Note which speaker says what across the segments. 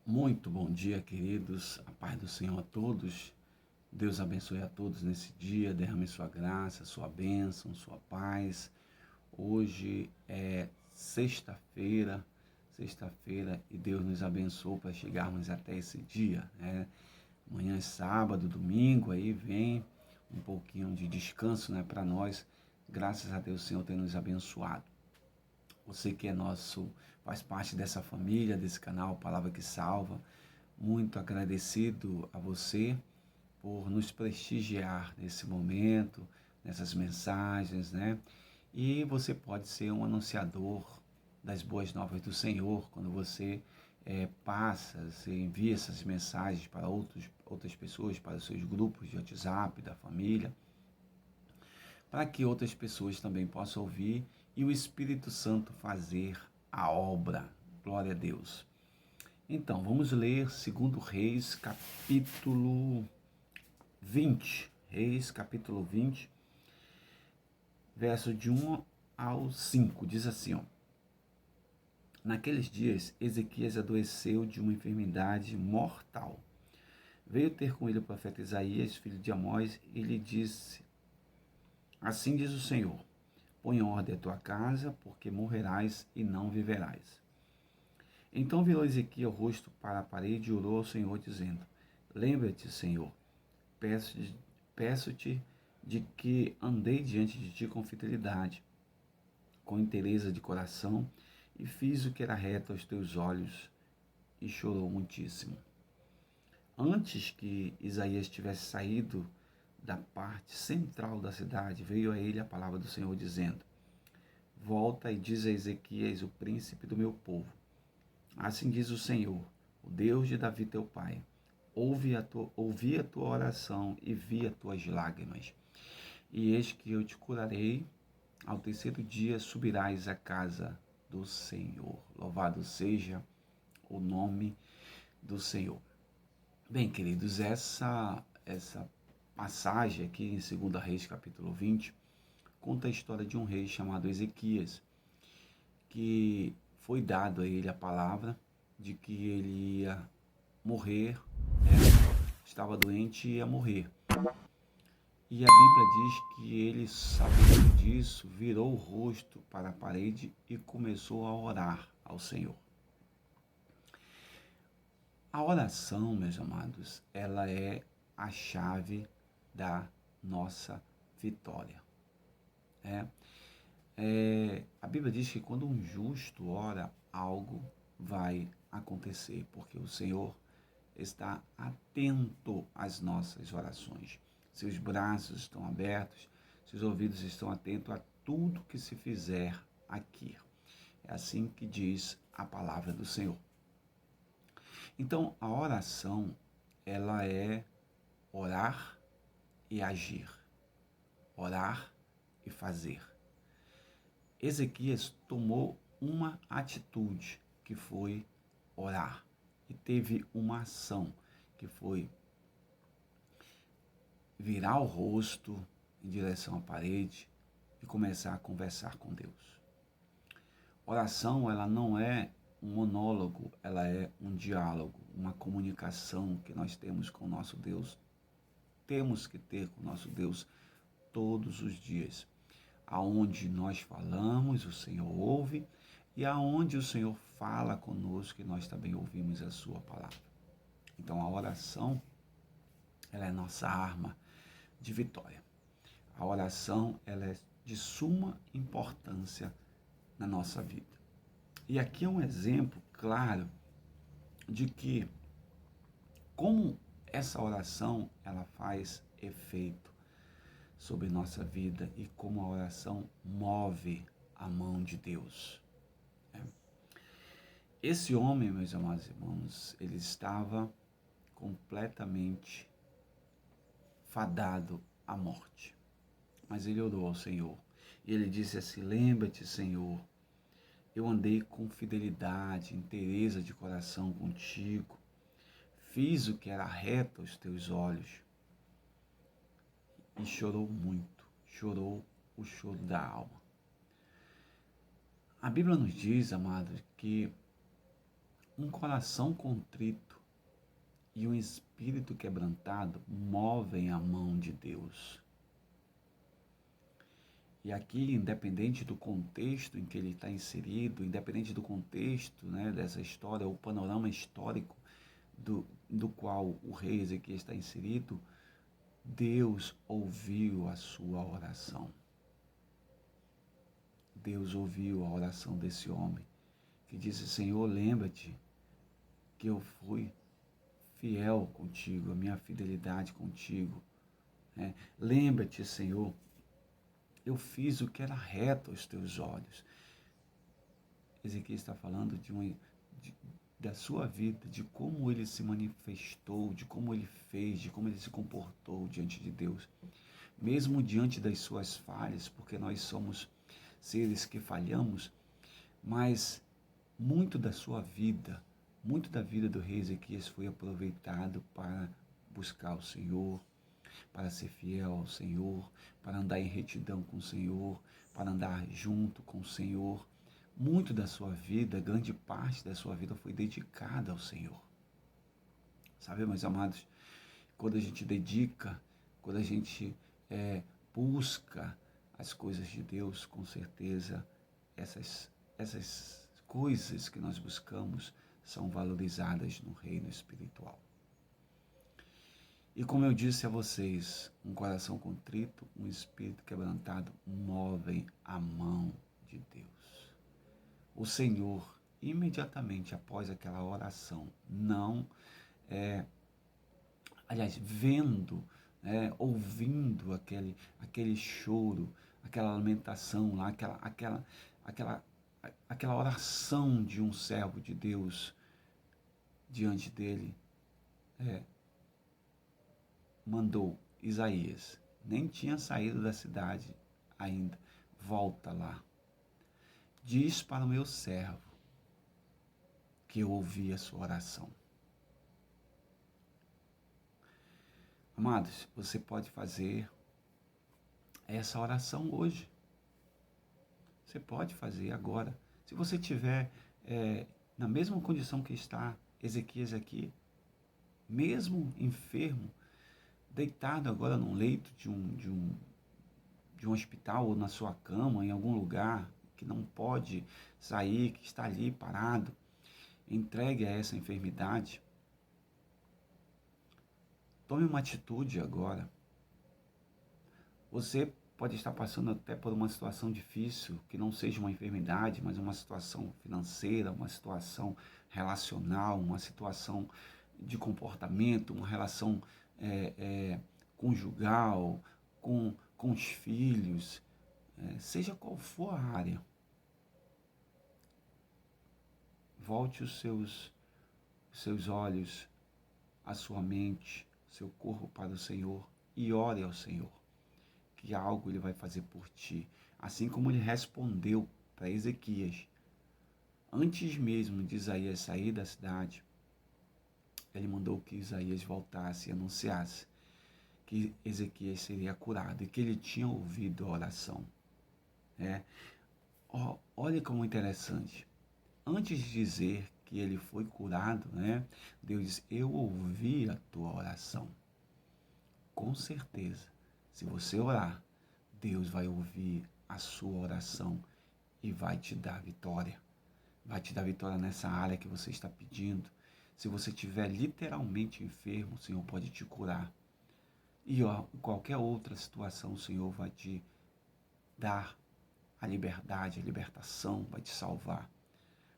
Speaker 1: Muito bom dia, queridos. A paz do Senhor a todos. Deus abençoe a todos nesse dia. Derrame sua graça, sua bênção, sua paz. Hoje é sexta-feira, e Deus nos abençoou para chegarmos até esse dia, né? Amanhã é sábado, domingo, aí vem um pouquinho de descanso, né, para nós. Graças a Deus, o Senhor tem nos abençoado. Você que é nosso, faz parte dessa família, desse canal Palavra que Salva. Muito agradecido a você por nos prestigiar nesse momento, nessas mensagens, né? E você pode ser um anunciador das boas novas do Senhor quando você você envia essas mensagens para outras pessoas, para os seus grupos de WhatsApp, da família, para que outras pessoas também possam ouvir e o Espírito Santo fazer a obra. Glória a Deus. Então, vamos ler 2 Reis, capítulo 20. Reis, capítulo 20, verso de 1 ao 5. Diz assim, ó. Naqueles dias, Ezequias adoeceu de uma enfermidade mortal. Veio ter com ele o profeta Isaías, filho de Amós, e lhe disse: Assim diz o Senhor, põe em ordem a tua casa, porque morrerás e não viverás. Então virou Ezequias o rosto para a parede e orou ao Senhor, dizendo: Lembra-te, Senhor, peço-te de que andei diante de ti com fidelidade, com inteireza de coração, e fiz o que era reto aos teus olhos, e chorou muitíssimo. Antes que Isaías tivesse saído da parte central da cidade, veio a ele a palavra do Senhor, dizendo: Volta e diz a Ezequias, o príncipe do meu povo: Assim diz o Senhor, o Deus de Davi teu pai: ouvi a tua oração e vi as tuas lágrimas. E eis que eu te curarei, ao terceiro dia subirás à casa do Senhor. Louvado seja o nome do Senhor. Bem, queridos, essa passagem aqui em 2 Reis, capítulo 20, conta a história de um rei chamado Ezequias, que foi dado a ele a palavra de que ele ia morrer, estava doente e ia morrer. E a Bíblia diz que ele, sabendo disso, virou o rosto para a parede e começou a orar ao Senhor. A oração, meus amados, ela é a chave da nossa vitória. A Bíblia diz que quando um justo ora, algo vai acontecer, porque o Senhor está atento às nossas orações. Seus braços estão abertos, seus ouvidos estão atentos a tudo que se fizer aqui. É assim que diz a palavra do Senhor. Então, a oração, ela é orar e agir, orar e fazer. Ezequias tomou uma atitude, que foi orar, e teve uma ação, que foi virar o rosto em direção à parede e começar a conversar com Deus. Oração, ela não é um monólogo, ela é um diálogo, uma comunicação que nós temos com o nosso Deus. Temos que ter com o nosso Deus todos os dias. Aonde nós falamos, o Senhor ouve, e aonde o Senhor fala conosco, e nós também ouvimos a sua palavra. Então a oração, ela é nossa arma de vitória. A oração, ela é de suma importância na nossa vida. E aqui é um exemplo claro de que como essa oração, ela faz efeito sobre nossa vida e como a oração move a mão de Deus. Esse homem, meus amados irmãos, ele estava completamente fadado à morte. Mas ele orou ao Senhor. E ele disse assim: Lembra-te, Senhor, eu andei com fidelidade, inteireza de coração contigo. Fiz o que era reto aos teus olhos. E chorou muito. Chorou o choro da alma. A Bíblia nos diz, amados, que Um coração contrito e um espírito quebrantado movem a mão de Deus. E aqui, independente do contexto em que ele está inserido, independente do contexto, né, dessa história, o panorama histórico do qual o rei Ezequias está inserido, Deus ouviu a sua oração. Deus ouviu a oração desse homem, que disse: Senhor, lembra-te que eu fui fiel contigo, a minha fidelidade contigo. Né? Lembra-te, Senhor, eu fiz o que era reto aos teus olhos. Ezequias está falando da sua vida, de como ele se manifestou, de como ele fez, de como ele se comportou diante de Deus. Mesmo diante das suas falhas, porque nós somos seres que falhamos, mas muito da sua vida, muito da vida do rei Ezequias foi aproveitado para buscar o Senhor, para ser fiel ao Senhor, para andar em retidão com o Senhor, para andar junto com o Senhor. Muito da sua vida, grande parte da sua vida foi dedicada ao Senhor. Sabe, meus amados, quando a gente dedica, quando a gente busca as coisas de Deus, com certeza essas coisas que nós buscamos são valorizadas no reino espiritual. E como eu disse a vocês, um coração contrito, um espírito quebrantado movem a mão de Deus. O Senhor, imediatamente após aquela oração, vendo, ouvindo aquele choro, aquela lamentação lá, aquela oração de um servo de Deus diante dele, mandou Isaías, nem tinha saído da cidade ainda, volta lá. Diz para o meu servo que eu ouvi a sua oração. Amados, você pode fazer essa oração hoje. Você pode fazer agora. Se você estiver na mesma condição que está Ezequias aqui, mesmo enfermo, deitado agora num leito de um hospital ou na sua cama, em algum lugar, que não pode sair, que está ali parado, entregue a essa enfermidade. Tome uma atitude agora. Você pode estar passando até por uma situação difícil, que não seja uma enfermidade, mas uma situação financeira, uma situação relacional, uma situação de comportamento, uma relação conjugal, com os filhos, seja qual for a área. Volte os seus olhos, a sua mente, seu corpo para o Senhor e ore ao Senhor, que algo Ele vai fazer por ti. Assim como Ele respondeu para Ezequias, antes mesmo de Isaías sair da cidade, Ele mandou que Isaías voltasse e anunciasse que Ezequias seria curado e que ele tinha ouvido a oração. Olha como interessante. Antes de dizer que ele foi curado, Deus diz: eu ouvi a tua oração. Com certeza, se você orar, Deus vai ouvir a sua oração e vai te dar vitória. Vai te dar vitória nessa área que você está pedindo. Se você estiver literalmente enfermo, o Senhor pode te curar. E em qualquer outra situação, o Senhor vai te dar a liberdade, a libertação, vai te salvar.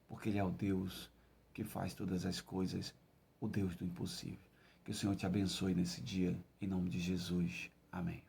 Speaker 1: Porque Ele é o Deus que faz todas as coisas, o Deus do impossível. Que o Senhor te abençoe nesse dia, em nome de Jesus. Amém.